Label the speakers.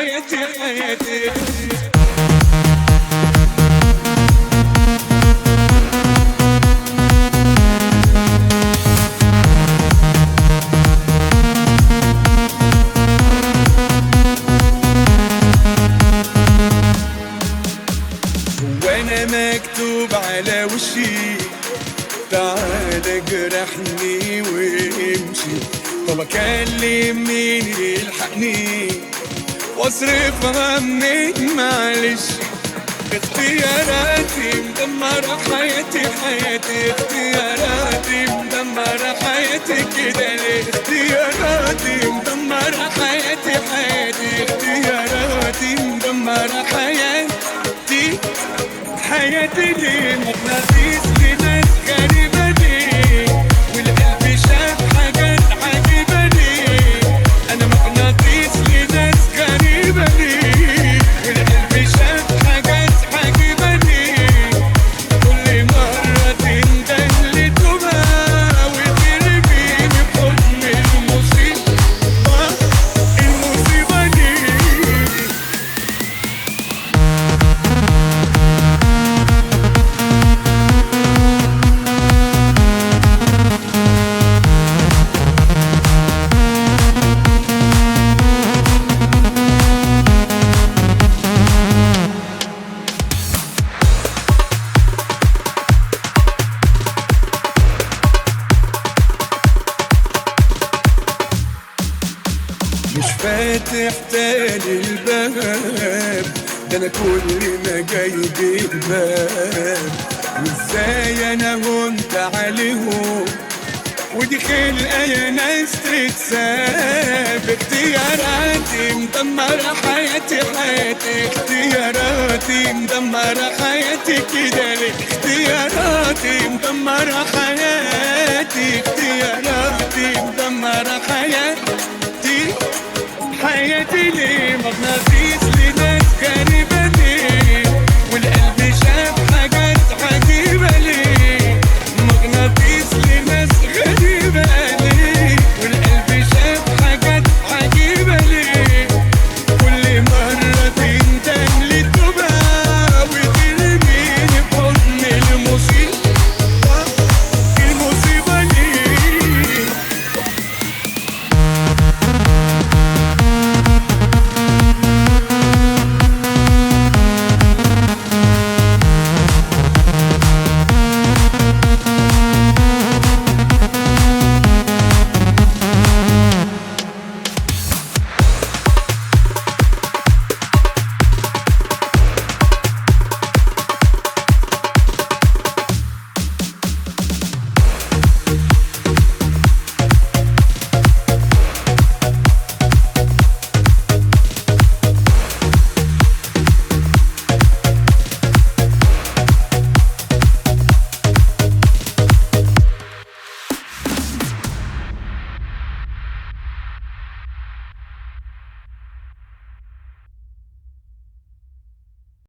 Speaker 1: حياتي حياتي. وانا مكتوب على وشي تعال اجرحني وامشي، طب اكلم مين يلحقني واصرف همي معلش. اختياراتي مدمرة حياتي حياتي، اختياراتي مدمرة حياتي كده ليه؟ اختياراتي مدمرة حياتي حياتي، اختياراتي مدمرة حياتي حياتي ليه؟ مغناطيس لناس غريبة ليه؟ والقلب شاف حاجات عجيبة ليه؟ أنا مغناطيس لناس غريبة ليه؟ والقلب شاف حاجات عجيبة ليه؟ كل مرة تنده لتوبة وترميني بحضن المصيبة، المصيبة دي. مش فاتح تاني الباب، ده انا كل ما جايب الباب، وازاي انا هنت عليهم ودي خلقة يا ناس تتساب. اختياراتي مدمرة حياتي حياتي، اختياراتي مدمرة حياتي كده ليه؟ اختياراتي مدمرة حياتي، اختياراتي مدمرة حياتي حياتي ليه؟ مغناطيس